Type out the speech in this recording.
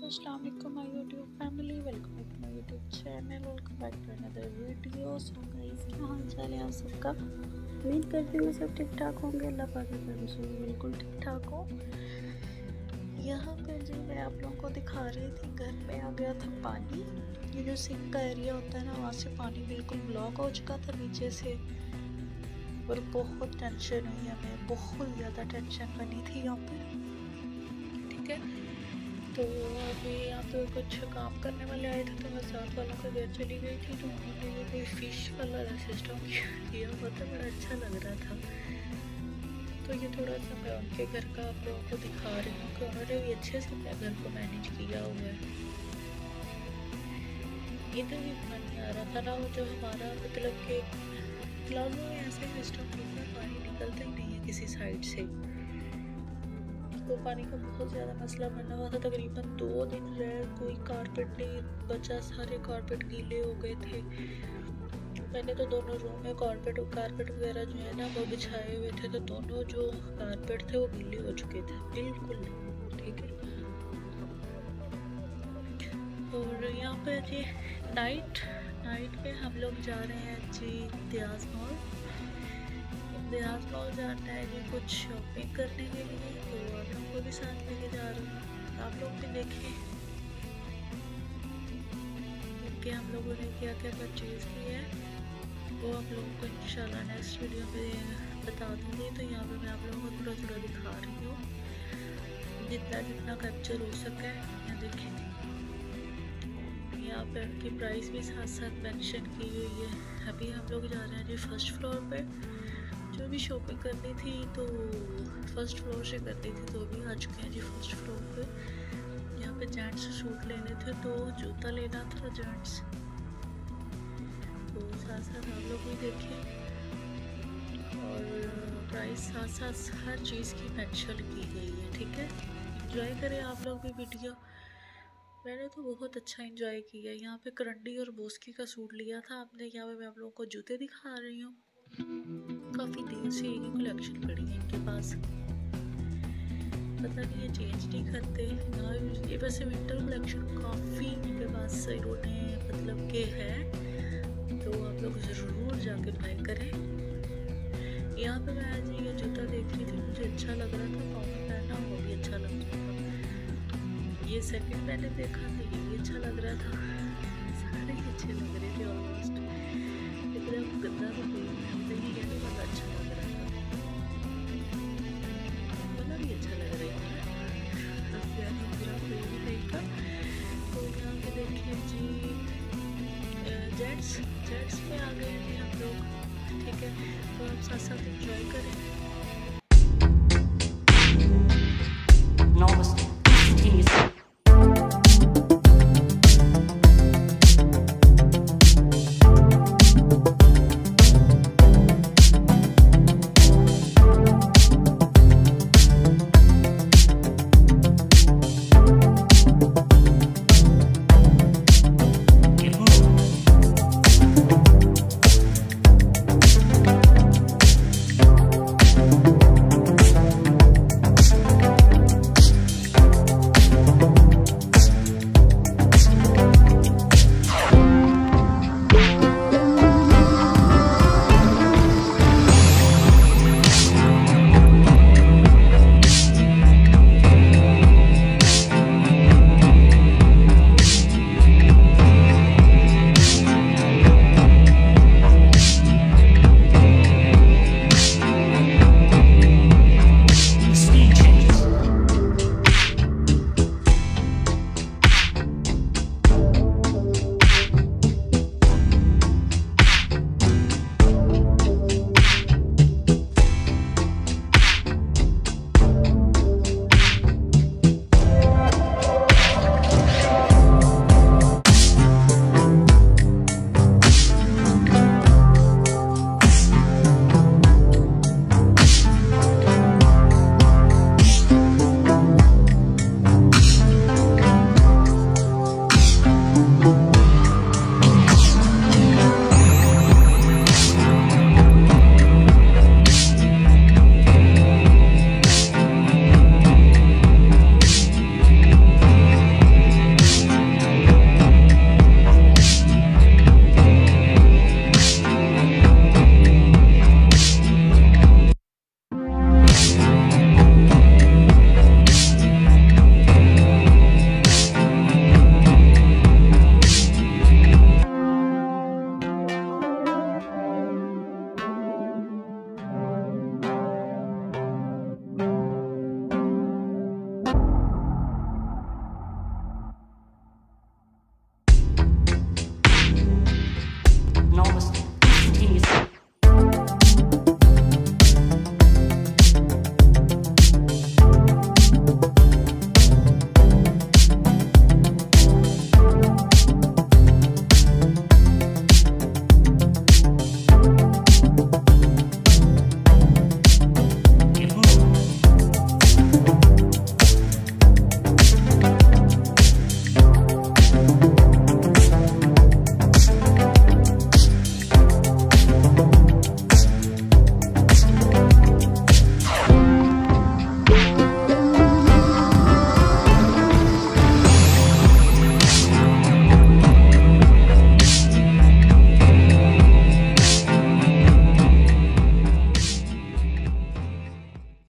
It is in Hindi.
अस्सलाम वालेकुम my YouTube family, welcome back to my YouTube channel, welcome back to another video. So guys, क्या हाल चाल है आप सबका? उम्मीद करती हूँ सब ठीक ठाक होंगे। अल्लाह पाक की करम से बिल्कुल ठीक ठाक हो। यहाँ पे जी मैं आप लोगों को दिखा रही थी, घर में आ गया था पानी। ये जो सिंक का एरिया होता है ना, वहाँ से पानी बिल्कुल ब्लॉक हो चुका था नीचे से, और बहुत टेंशन हुई हमें, बहुत ज़्यादा टेंशन बनी थी यहाँ पे। ठीक है, तो अभी यहाँ पे कुछ काम करने वाले आए थे, तो मैं साथ वालों के घर चली गई थी। तो उन्होंने ये कोई फिश वाला सिस्टम किया हुआ था, बड़ा अच्छा लग रहा था। तो ये थोड़ा सा मैं उनके घर का आप लोगों को दिखा रही हूँ कि उन्होंने भी अच्छे से अपने घर को मैनेज किया हुआ है। इधर भी पानी आ रहा था ना, वो जो हमारा मतलब कि प्लाजो में ऐसे सिस्टम होता है, पानी निकलता ही नहीं है किसी साइड से। तो पानी का बहुत ज़्यादा मसला बना हुआ था। तकरीबन 2 दिन रहे, कोई कारपेट नहीं बचा, सारे कारपेट गीले हो गए थे। मैंने तो दोनों रूम में कारपेट वगैरह जो है ना वो बिछाए हुए थे, तो दोनों जो कारपेट थे वो गीले हो चुके थे बिल्कुल। ठीक है, और यहाँ पे जी नाइट में हम लोग जा रहे हैं जी इम्तियाज़ मॉल जाना है जी कुछ शॉपिंग करने के लिए। तो आप लोगों को भी साथ लेके जा रही हूँ, आप लोग भी देखें कि हम लोगों ने क्या क्या परचेज़ किया है, वो आप लोगों को इंशाल्लाह नेक्स्ट वीडियो में बता दूँगी। तो यहाँ पे मैं आप लोगों को थोड़ा थोड़ा दिखा रही हूँ, जितना कैप्चर हो सके। यहाँ देखें, यहाँ पे उनकी प्राइस भी साथ साथ मेंशन की हुई है। अभी हम लोग जा रहे हैं जी फर्स्ट फ्लोर पे। जो भी शॉपिंग करनी थी तो फर्स्ट फ्लोर से करनी थी, तो अभी आ चुके हैं जी फर्स्ट फ्लोर पे। यहाँ पे जेंट्स सूट लेने थे, तो जूता लेना था जेंट्स, तो साथ साथ आप लोग भी देखें, और प्राइस साथ साथ हर चीज़ की मेंशन की गई है। ठीक है, एंजॉय करें आप लोग भी वीडियो। मैंने तो बहुत अच्छा एंजॉय किया। यहाँ पे करंडी और बोस्की का सूट लिया था आपने। यहाँ पे मैं आप लोगों को जूते दिखा रही हूँ। काफ़ी देर से एक ही कलेक्शन पड़ी है इनके पास, पता नहीं ये चेंज नहीं करते ना। ये वैसे विंटर कलेक्शन काफ़ी इनके पास इन्होंने मतलब के है, तो आप लोग ज़रूर जाके बाय करें। यहाँ पे मैं आज ये जूता देख रही थी, मुझे अच्छा लग रहा था, पाँव में पहनना वो भी अच्छा लग रहा था। ये सेकंड मैंने देखा था, ये भी अच्छा लग रहा था, सारे ही अच्छे लग रहे थे ऑलमोस्ट। एकदम गंदा तो कोई नहीं, ये तो बहुत अच्छा लग रहा था, मतलब भी अच्छा लग रहा है पूरा फ्रेम टाइप का। तो यहाँ पे देखिए जी जेट्स में आ गए हैं हम लोग। ठीक है, तो हम साथ साथ इंजॉय करें।